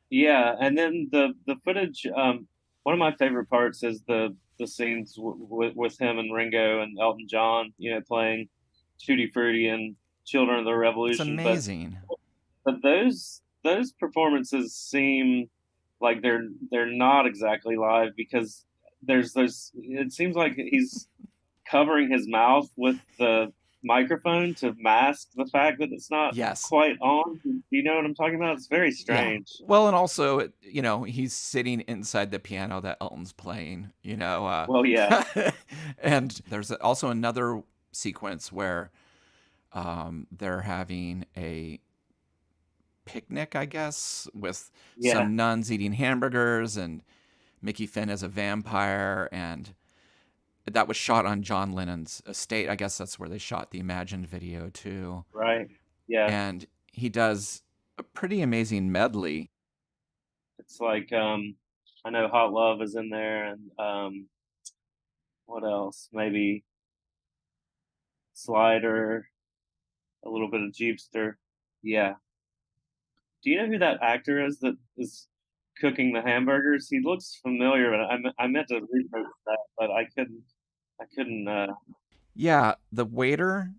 [SPEAKER 2] Yeah, and then the footage, one of my favorite parts is the scenes with him and Ringo and Elton John, you know, playing Tutti Frutti and Children of the
[SPEAKER 1] It's
[SPEAKER 2] Revolution,
[SPEAKER 1] amazing.
[SPEAKER 2] but those performances seem like they're not exactly live because there's it seems like he's covering his mouth with the microphone to mask the fact that it's not
[SPEAKER 1] Yes.
[SPEAKER 2] quite on. Do you know what I'm talking about? It's very
[SPEAKER 1] Yeah.
[SPEAKER 2] strange.
[SPEAKER 1] Well, and also, he's sitting inside the piano that Elton's playing,
[SPEAKER 2] Well, yeah,
[SPEAKER 1] and there's also another sequence where they're having a picnic, I guess, with
[SPEAKER 2] yeah,
[SPEAKER 1] some nuns eating hamburgers and Mickey Finn as a vampire. And that was shot on John Lennon's estate. I guess that's where they shot the Imagine video too.
[SPEAKER 2] right. Yeah,
[SPEAKER 1] And he does a pretty amazing medley.
[SPEAKER 2] it's like I know Hot Love is in there, and what else? Maybe Slider, a little bit of Jeepster. Yeah. Do you know who that actor is that is cooking the hamburgers? He looks familiar, but I meant to research that, but I couldn't.
[SPEAKER 1] Yeah, the waiter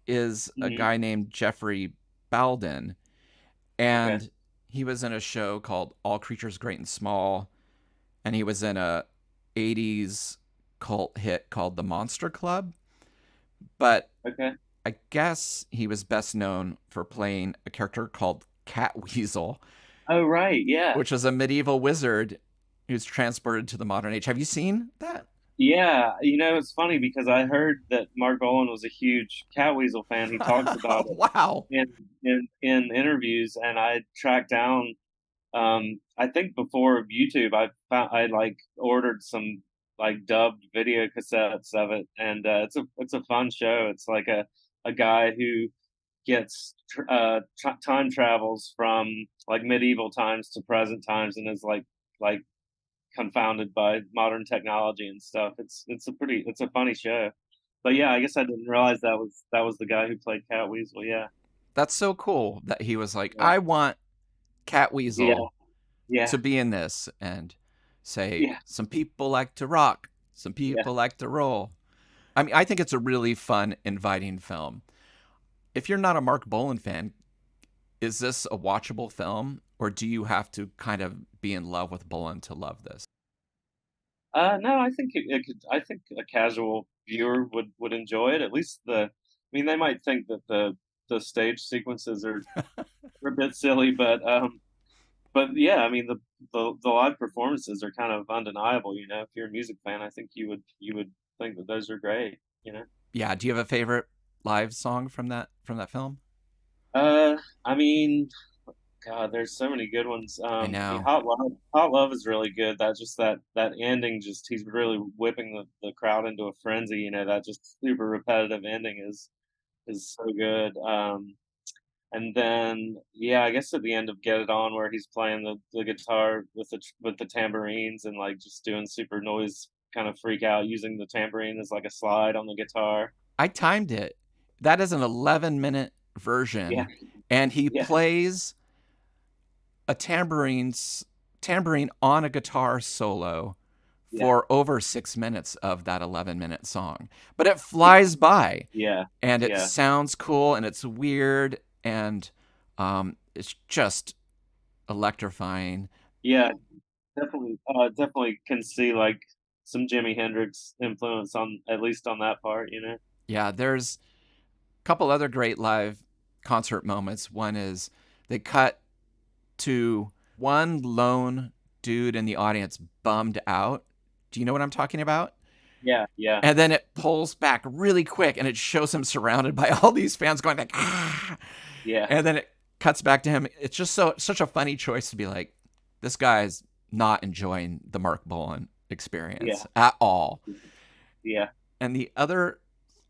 [SPEAKER 1] is a
[SPEAKER 2] Mhm.
[SPEAKER 1] guy named Jeffrey Balden.
[SPEAKER 2] Okay.
[SPEAKER 1] And he was in a show called All Creatures Great and Small, and he was in a 80s cult hit called The Monster Club. But
[SPEAKER 2] Okay.
[SPEAKER 1] I guess he was best known for playing a character called Catweasel,
[SPEAKER 2] Oh, right. Yeah.
[SPEAKER 1] which is a medieval wizard who's transported to the modern age. Have you seen that?
[SPEAKER 2] Yeah. It's funny because I heard that Marc Bolan was a huge Catweasel fan. He talks about it
[SPEAKER 1] Wow.
[SPEAKER 2] in interviews, and I tracked down. I think before YouTube, I like ordered some like dubbed video cassettes of it, and it's a fun show. It's like a guy who gets time travels from like medieval times to present times, and is like confounded by modern technology and stuff. It's a funny show. But yeah, I guess I didn't realize that was the guy who played Catweasel. Yeah,
[SPEAKER 1] That's so cool that he was like,
[SPEAKER 2] yeah,
[SPEAKER 1] I want
[SPEAKER 2] yeah,
[SPEAKER 1] Catweasel
[SPEAKER 2] yeah,
[SPEAKER 1] to be in this and say,
[SPEAKER 2] yeah,
[SPEAKER 1] some people like to rock, some
[SPEAKER 2] yeah.
[SPEAKER 1] people like to roll. I mean, I think it's a really fun, inviting film. If you're not a Marc Bolan fan, is this a watchable film, or do you have to kind of be in love with Bolan to love this?
[SPEAKER 2] No, I think it could. I think a casual viewer would enjoy it. At least I mean, they might think that the stage sequences are a bit silly, but yeah, I mean the live performances are kind of undeniable. If you're a music fan, I think you would think that those are great.
[SPEAKER 1] Yeah. Do you have a favorite live song from that film?
[SPEAKER 2] I mean, God, there's so many good ones.
[SPEAKER 1] I
[SPEAKER 2] I mean,
[SPEAKER 1] know.
[SPEAKER 2] Hot Love is really good. That ending, just he's really whipping the crowd into a frenzy. That just super repetitive ending is so good. And then yeah, I guess at the end of Get It On, where he's playing the guitar with the tambourines and like just doing super noise kind of freak out using the tambourine as like a slide on the guitar.
[SPEAKER 1] I timed it. That is an 11-minute
[SPEAKER 2] Yeah,
[SPEAKER 1] version, and he
[SPEAKER 2] yeah,
[SPEAKER 1] plays a tambourine on a guitar solo
[SPEAKER 2] yeah,
[SPEAKER 1] for over 6 minutes of that 11-minute song. But it flies by,
[SPEAKER 2] yeah,
[SPEAKER 1] and it
[SPEAKER 2] yeah,
[SPEAKER 1] sounds cool, and it's weird, and it's just electrifying.
[SPEAKER 2] yeah. Definitely can see like some Jimi Hendrix influence on at least on that part.
[SPEAKER 1] Yeah, there's a couple other great live concert moments. One is they cut to one lone dude in the audience bummed out. Do you know what I'm talking about?
[SPEAKER 2] Yeah, yeah,
[SPEAKER 1] And then it pulls back really quick and it shows him surrounded by all these fans going like, ah.
[SPEAKER 2] yeah,
[SPEAKER 1] And then it cuts back to him. It's just such a funny choice to be like, this guy's not enjoying the Marc Bolan
[SPEAKER 2] yeah,
[SPEAKER 1] experience at all.
[SPEAKER 2] yeah,
[SPEAKER 1] And the other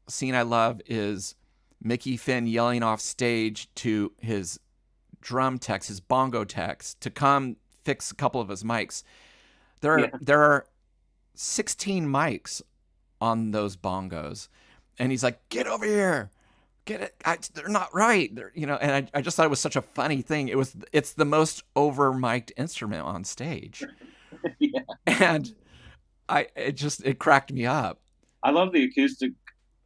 [SPEAKER 1] scene I love is Mickey Finn yelling off stage to his drum techs, his bongo techs, to come fix a couple of his mics.
[SPEAKER 2] yeah,
[SPEAKER 1] There are 16 mics on those bongos, and he's like, "Get over here, get it! They're not right." And I just thought it was such a funny thing. It's the most over mic'd instrument on stage,
[SPEAKER 2] yeah.
[SPEAKER 1] and it cracked me up.
[SPEAKER 2] I love the acoustic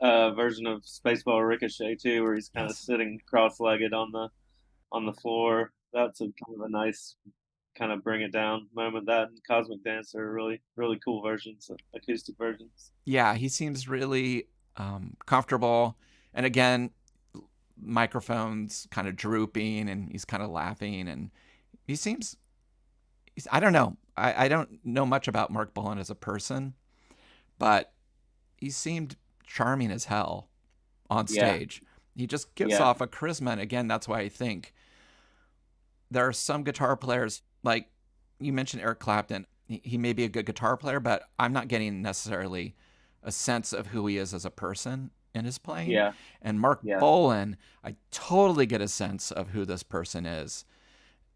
[SPEAKER 2] version of Spaceball Ricochet too, where he's kind of
[SPEAKER 1] Yes.
[SPEAKER 2] sitting cross-legged on the floor. That's a kind of a nice kind of bring it down moment. That and Cosmic Dance are really really cool versions, acoustic versions.
[SPEAKER 1] Yeah, he seems really comfortable. And again, microphones kind of drooping, and he's kind of laughing, and he seems. I don't know. I don't know much about Marc Bolan as a person, but he seemed charming as hell on
[SPEAKER 2] Yeah,
[SPEAKER 1] stage. He just gives
[SPEAKER 2] yeah,
[SPEAKER 1] off a charisma, and again, that's why I think there are some guitar players like you mentioned Eric Clapton. He may be a good guitar player, but I'm not getting necessarily a sense of who he is as a person in his playing.
[SPEAKER 2] yeah,
[SPEAKER 1] And Marc
[SPEAKER 2] yeah,
[SPEAKER 1] Bolan, I totally get a sense of who this person is,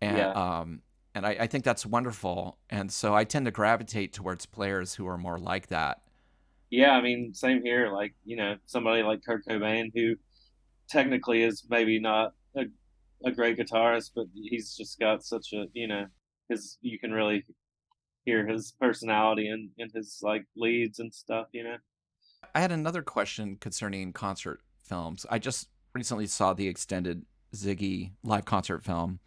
[SPEAKER 1] and
[SPEAKER 2] yeah.
[SPEAKER 1] I think that's wonderful. And so I tend to gravitate towards players who are more like that.
[SPEAKER 2] Yeah, I mean, same here. Like, somebody like Kurt Cobain, who technically is maybe not a great guitarist, but he's just got such his, you can really hear his personality in his like leads and stuff.
[SPEAKER 1] I had another question concerning concert films. I just recently saw the extended Ziggy live concert film,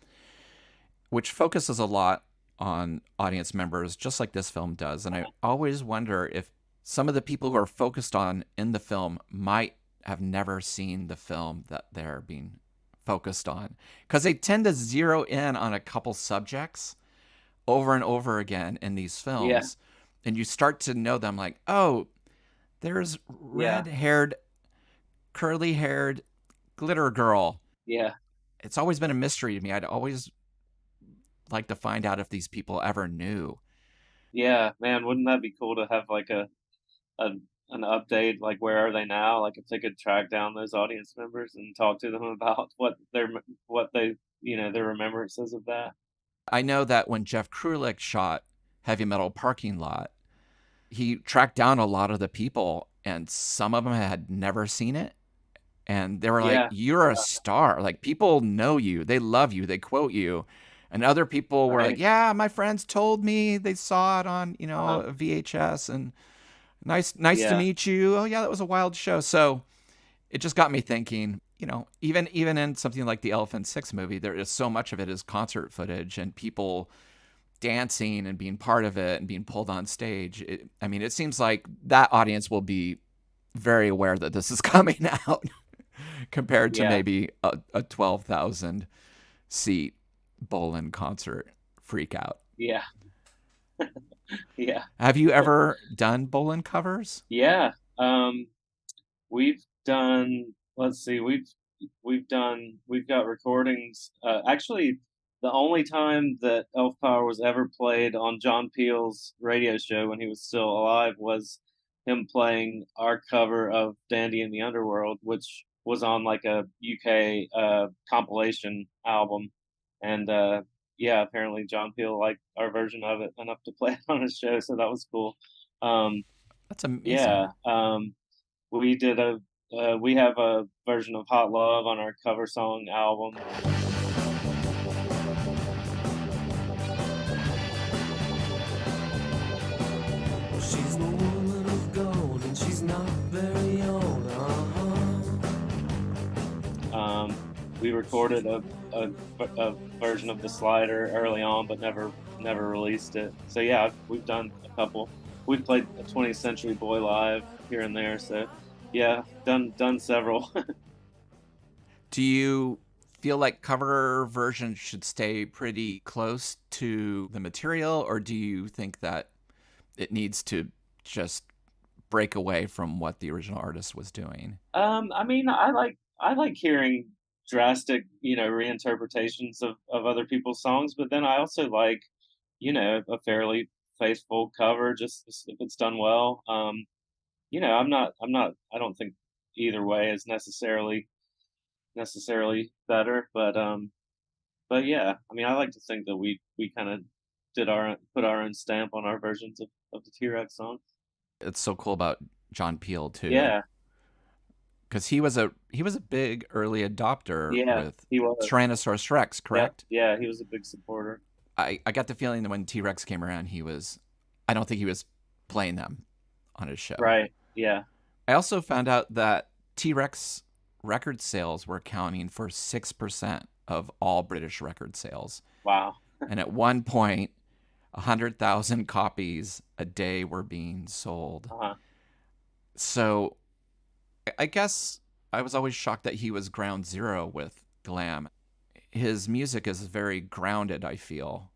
[SPEAKER 1] which focuses a lot on audience members, just like this film does. And I always wonder if some of the people who are focused on in the film might have never seen the film that they're being focused on, because they tend to zero in on a couple subjects over and over again in these
[SPEAKER 2] Yeah,
[SPEAKER 1] films. And you start to know them, like, oh, there's
[SPEAKER 2] yeah,
[SPEAKER 1] red haired, curly haired glitter girl.
[SPEAKER 2] yeah,
[SPEAKER 1] It's always been a mystery to me. I'd always like to find out if these people ever knew.
[SPEAKER 2] yeah. Man, wouldn't that be cool to have like a an update? Like, where are they now? Like, if they could track down those audience members and talk to them about what they their remembrances of that.
[SPEAKER 1] I know that when Jeff Krulik shot Heavy Metal Parking Lot, he tracked down a lot of the people, and some of them had never seen it. And they were like,
[SPEAKER 2] Yeah,
[SPEAKER 1] "You're a star. Like, people know you. They love you. They quote you." And other people were like,
[SPEAKER 2] right.
[SPEAKER 1] "Yeah, my friends told me they saw it on,
[SPEAKER 2] Uh-huh.
[SPEAKER 1] a VHS, and nice to
[SPEAKER 2] Yeah,
[SPEAKER 1] meet you. Oh yeah, that was a wild show." So it just got me thinking, even in something like the Elephant Six movie, there is so much of it is concert footage and people dancing and being part of it and being pulled on stage. I mean, it seems like that audience will be very aware that this is coming out compared to
[SPEAKER 2] yeah,
[SPEAKER 1] maybe a 12,000 seat Bolan concert freak out.
[SPEAKER 2] yeah, yeah,
[SPEAKER 1] Have you ever done Bolan covers?
[SPEAKER 2] yeah. Um, we've done. Let's see. We've got recordings. Actually, the only time that Elf Power was ever played on John Peel's radio show when he was still alive was him playing our cover of Dandy in the Underworld, which was on like a UK compilation album. And yeah, apparently John Peel liked our version of it enough to play it on his show, so that was cool. Um,
[SPEAKER 1] That's amazing.
[SPEAKER 2] yeah, we did a we have a version of Hot Love on our cover song album.
[SPEAKER 3] She's the woman of gold and she's not very old.
[SPEAKER 2] We recorded a version of the slider early on, but never released it. So yeah, we've done a couple. We've played a 20th Century Boy live here and there. So yeah, done several.
[SPEAKER 1] Do you feel like cover versions should stay pretty close to the material, or do you think that it needs to just break away from what the original artist was doing?
[SPEAKER 2] I mean, I like hearing drastic, reinterpretations of other people's songs, but then I also like, a fairly faithful cover, just if it's done well. I don't think either way is necessarily better, but yeah, I mean, I like to think that we kind of put our own stamp on our versions of the T-Rex song.
[SPEAKER 1] It's so cool about John Peel too,
[SPEAKER 2] Yeah,
[SPEAKER 1] because he was a big early adopter
[SPEAKER 2] yeah,
[SPEAKER 1] with
[SPEAKER 2] he was.
[SPEAKER 1] Tyrannosaurus Rex,
[SPEAKER 2] Yep,
[SPEAKER 1] correct?
[SPEAKER 2] yeah, he was a big supporter.
[SPEAKER 1] I got the feeling that when T-Rex came around, I don't think he was playing them on his show.
[SPEAKER 2] Right. Yeah.
[SPEAKER 1] I also found out that T-Rex record sales were accounting for 6% of all British record sales.
[SPEAKER 2] Wow.
[SPEAKER 1] And at one point, 100,000 copies a day were being sold.
[SPEAKER 2] Uh-huh.
[SPEAKER 1] So I guess I was always shocked that he was ground zero with glam. His music is very grounded, I feel.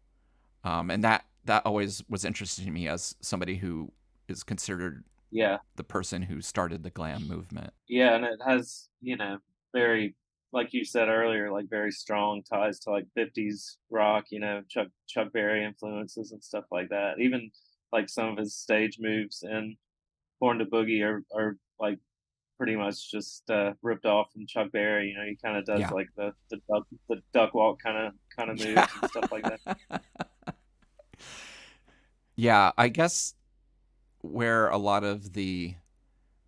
[SPEAKER 1] And that always was interesting to me as somebody who is considered
[SPEAKER 2] Yeah.
[SPEAKER 1] the person who started the glam movement.
[SPEAKER 2] Yeah, and it has, very, like you said earlier, like very strong ties to like 50s rock, Chuck Berry influences and stuff like that. Even like some of his stage moves in Born to Boogie are like pretty much just ripped off from Chuck Berry. He kind of does
[SPEAKER 1] Yeah.
[SPEAKER 2] like the duck walk kind of moves and stuff like that.
[SPEAKER 1] Yeah, I guess where a lot of the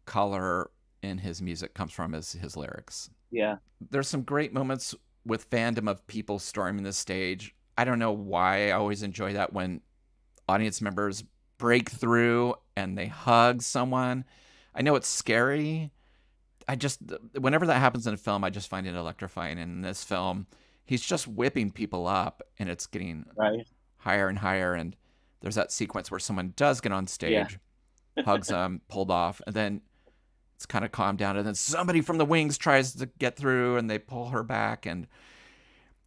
[SPEAKER 1] color in his music comes from is his lyrics.
[SPEAKER 2] Yeah.
[SPEAKER 1] There's some great moments with fandom of people storming the stage. I don't know why I always enjoy that when audience members break through and they hug someone. I know it's scary. Whenever that happens in a film, I just find it electrifying. And in this film, he's just whipping people up, and it's getting
[SPEAKER 2] Right.
[SPEAKER 1] higher and higher. And there's that sequence where someone does get on
[SPEAKER 2] Yeah.
[SPEAKER 1] stage, hugs him, pulled off, and then it's kind of calmed down, and then somebody from the wings tries to get through, and they pull her back, and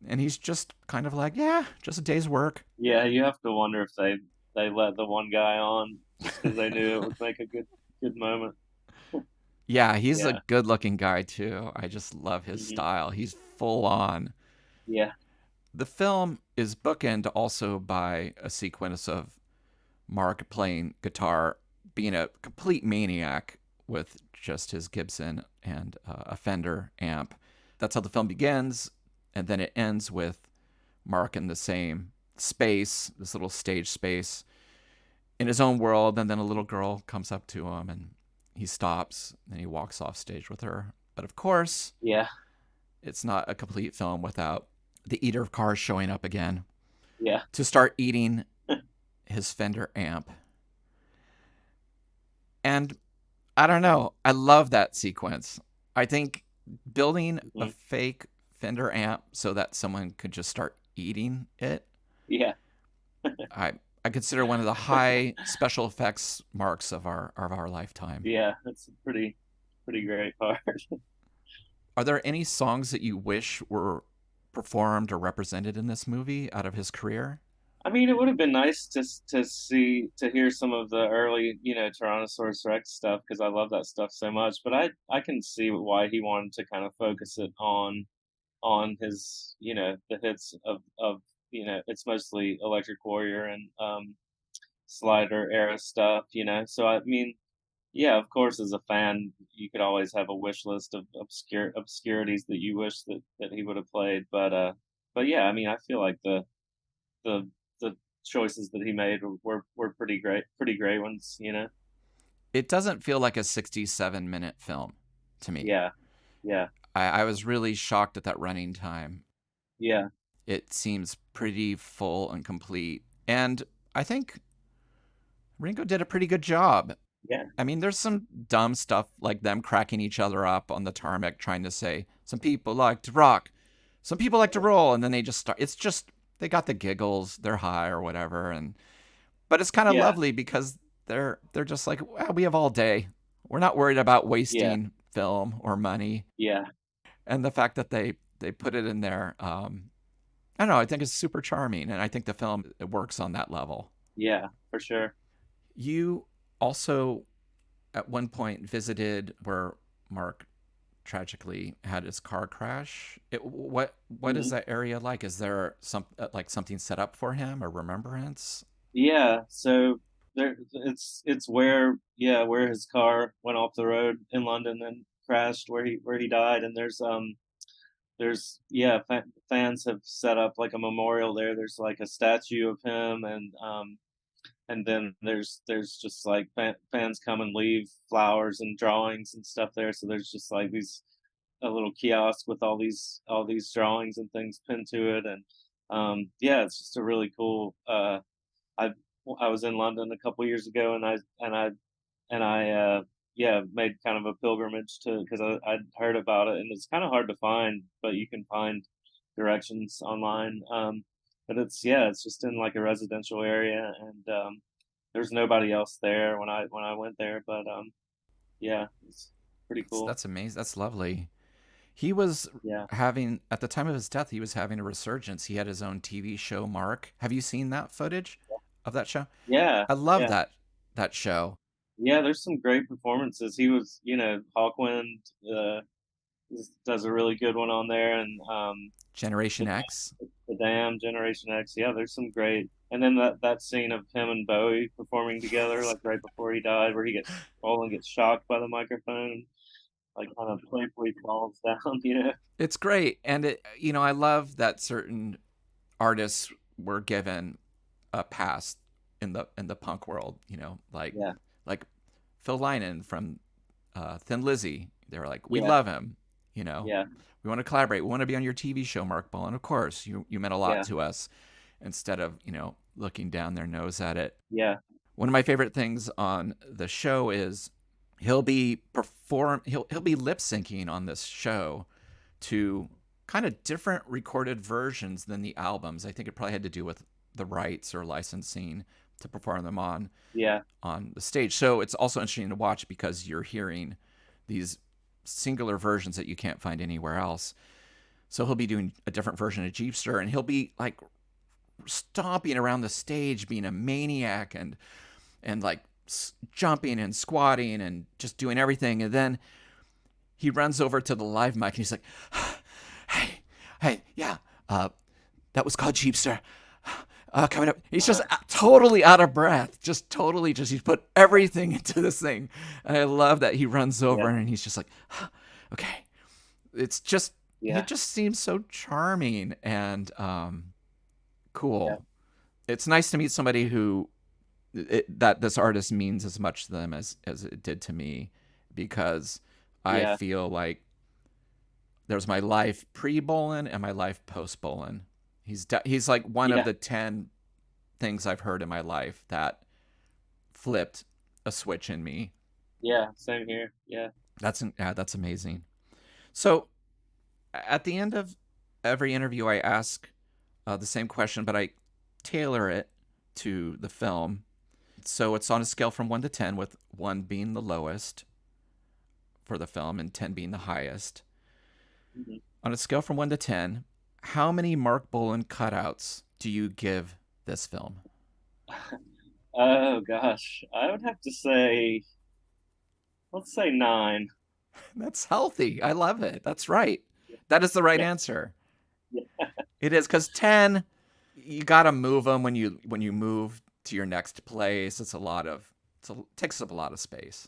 [SPEAKER 1] he's just kind of like, yeah, just a day's work.
[SPEAKER 2] Yeah. You have to wonder if they let the one guy on just because they knew it would make a good moment.
[SPEAKER 1] Yeah, he's a
[SPEAKER 2] Yeah.
[SPEAKER 1] good-looking guy too. I just love his
[SPEAKER 2] Hmm.
[SPEAKER 1] style. He's full on.
[SPEAKER 2] Yeah.
[SPEAKER 1] The film is bookended also by a sequence of Mark playing guitar, being a complete maniac with just his Gibson and a Fender amp. That's how the film begins, and then it ends with Mark in the same space, this little stage space, in his own world, and then a little girl comes up to him, and he stops, and he walks off stage with her. But of course,
[SPEAKER 2] Yeah.
[SPEAKER 1] it's not a complete film without the eater of cars showing up again
[SPEAKER 2] Yeah.
[SPEAKER 1] to start eating his Fender amp. And I don't know. I love that sequence. I think building a
[SPEAKER 2] Hmm.
[SPEAKER 1] fake Fender amp so that someone could just start eating it,
[SPEAKER 2] Yeah.
[SPEAKER 1] I I consider one of the high special effects marks of our lifetime.
[SPEAKER 2] Yeah. That's a pretty great part.
[SPEAKER 1] Are there any songs that you wish were performed or represented in this movie out of his career?
[SPEAKER 2] I mean, it would have been nice to hear some of the early, Tyrannosaurus Rex stuff because I love that stuff so much. But I can see why he wanted to kind of focus it on his, the hits of it's mostly Electric Warrior and Slider era stuff. So I mean, yeah, of course, as a fan, you could always have a wish list of obscurities that you wish that he would have played. But yeah, I mean, I feel like the the choices that he made were pretty great ones.
[SPEAKER 1] It doesn't feel like a 67-minute film to me.
[SPEAKER 2] Yeah, yeah,
[SPEAKER 1] I was really shocked at that running time.
[SPEAKER 2] yeah,
[SPEAKER 1] It seems pretty full and complete. And I think Ringo did a pretty good job.
[SPEAKER 2] yeah,
[SPEAKER 1] I mean, there's some dumb stuff like them cracking each other up on the tarmac trying to say, some people like to rock, some people like to roll, and then they just start. It's just, they got the giggles, they're high or whatever. But it's kind of
[SPEAKER 2] yeah,
[SPEAKER 1] lovely because they're just like, well, we have all day. We're not worried about
[SPEAKER 2] yeah,
[SPEAKER 1] wasting film or money.
[SPEAKER 2] yeah,
[SPEAKER 1] And the fact that they put it in there, I don't know, I think it's super charming, and I think the film, it works on that level.
[SPEAKER 2] yeah, for sure.
[SPEAKER 1] You also at one point visited where Mark tragically had his car crash. What is
[SPEAKER 2] Hmm.
[SPEAKER 1] that area like? Is there some like something set up for him or remembrance?
[SPEAKER 2] Yeah, so it's where where his car went off the road in London and crashed where he died, and there's fans have set up like a memorial there. There's like a statue of him, and then there's just like fans come and leave flowers and drawings and stuff there. So there's just like these a little kiosk with all these drawings and things pinned to it, and yeah, it's just a really cool. I I was in London a couple years ago, and I yeah, made kind of a pilgrimage to because I'd heard about it, and it's kind of hard to find, but you can find directions online. But it's just in like a residential area, and there's nobody else there when I went there. But yeah, it's pretty cool.
[SPEAKER 1] That's amazing. That's lovely. He was
[SPEAKER 2] Yeah,
[SPEAKER 1] having at the time of his death, he was having a resurgence. He had his own TV show, Mark. Have you seen that footage of that show?
[SPEAKER 2] yeah,
[SPEAKER 1] I love
[SPEAKER 2] yeah,
[SPEAKER 1] that show.
[SPEAKER 2] yeah. There's some great performances. He was, Hawkwind does a really good one on there, and
[SPEAKER 1] Generation X.
[SPEAKER 2] The Dam, Generation X. Yeah, there's some great. And then that scene of him and Bowie performing together, like right before he died, where Bolan gets shocked by the microphone, like kind of playfully falls down.
[SPEAKER 1] It's great, and I love that certain artists were given a pass in the punk world. Like
[SPEAKER 2] Yeah,
[SPEAKER 1] like Phil Lynott from Thin Lizzy. They were like, we
[SPEAKER 2] yeah,
[SPEAKER 1] love him. You know,
[SPEAKER 2] yeah,
[SPEAKER 1] we want to collaborate. We want to be on your TV show, Marc Bolan. Of course, you meant a lot
[SPEAKER 2] yeah,
[SPEAKER 1] to us. Instead of looking down their nose at it.
[SPEAKER 2] yeah,
[SPEAKER 1] One of my favorite things on the show is he'll be lip syncing on this show to kind of different recorded versions than the albums. I think it probably had to do with the rights or licensing to perform them on
[SPEAKER 2] Yeah.
[SPEAKER 1] the stage. So it's also interesting to watch because you're hearing these singular versions that you can't find anywhere else. So he'll be doing a different version of Jeepster, and he'll be like stomping around the stage, being a maniac, and like jumping and squatting and just doing everything. And then he runs over to the live mic and he's like, hey, yeah, that was called Jeepster. Coming up. He's just totally out of breath. He's put everything into this thing. And I love that he runs over and he's just like, okay. It's just, it just seems so charming and cool.
[SPEAKER 2] Yeah.
[SPEAKER 1] It's nice to meet somebody who, that this artist means as much to them as it did to me, because I feel like there's my life pre-Bolan and my life post-Bolan. He's like one of the 10 things I've heard in my life that flipped a switch in me.
[SPEAKER 2] Yeah, same here. Yeah.
[SPEAKER 1] That's amazing. So at the end of every interview, I ask the same question, but I tailor it to the film. So it's on a scale from 1 to 10, with 1 being the lowest for the film and 10 being the highest.
[SPEAKER 2] Mm-hmm.
[SPEAKER 1] On a scale from 1 to 10, how many Marc Bolan cutouts do you give this film?
[SPEAKER 2] Oh gosh, I would have to say, let's say 9.
[SPEAKER 1] That's healthy. I love it. That's right. That is the right answer.
[SPEAKER 2] Yeah.
[SPEAKER 1] It is, because 10, you got to move them when you move to your next place. It takes up a lot of space.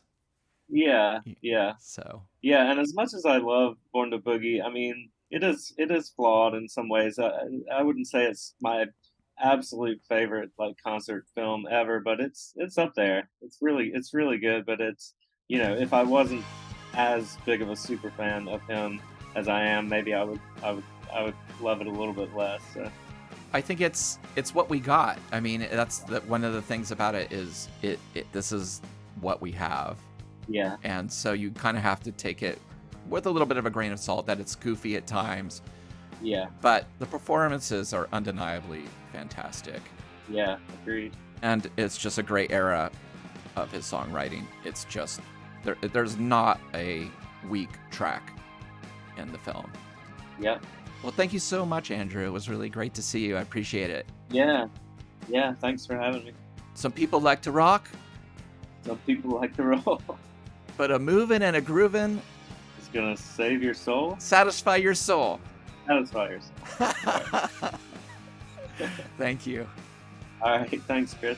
[SPEAKER 2] Yeah.
[SPEAKER 1] So.
[SPEAKER 2] Yeah, and as much as I love Born to Boogie, I mean, it is flawed in some ways. I wouldn't say it's my absolute favorite like concert film ever, but it's up there. It's really good. But it's, if I wasn't as big of a super fan of him as I am, maybe I would love it a little bit less. So.
[SPEAKER 1] I think it's what we got. I mean, that's one of the things about it is this is what we have.
[SPEAKER 2] Yeah.
[SPEAKER 1] And so you kind of have to take it with a little bit of a grain of salt, that it's goofy at times.
[SPEAKER 2] Yeah.
[SPEAKER 1] But the performances are undeniably fantastic.
[SPEAKER 2] Yeah, agreed.
[SPEAKER 1] And it's just a great era of his songwriting. It's just, there's not a weak track in the film.
[SPEAKER 2] Yep.
[SPEAKER 1] Well, thank you so much, Andrew. It was really great to see you. I appreciate it.
[SPEAKER 2] Yeah. Yeah, thanks for having me.
[SPEAKER 1] Some people like to rock.
[SPEAKER 2] Some people like to roll.
[SPEAKER 1] But a moving and a grooving
[SPEAKER 2] is going to save your soul.
[SPEAKER 1] Satisfy your soul.
[SPEAKER 2] Satisfy your soul.
[SPEAKER 1] Thank you.
[SPEAKER 2] All right. Thanks, Chris.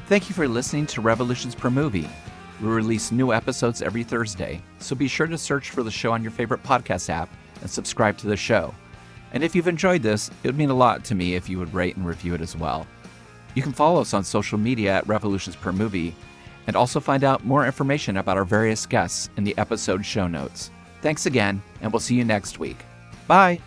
[SPEAKER 1] Thank you for listening to Revolutions Per Movie. We release new episodes every Thursday, so be sure to search for the show on your favorite podcast app and subscribe to the show. And if you've enjoyed this, it would mean a lot to me if you would rate and review it as well. You can follow us on social media at Revolutions Per Movie, and also find out more information about our various guests in the episode show notes. Thanks again, and we'll see you next week. Bye!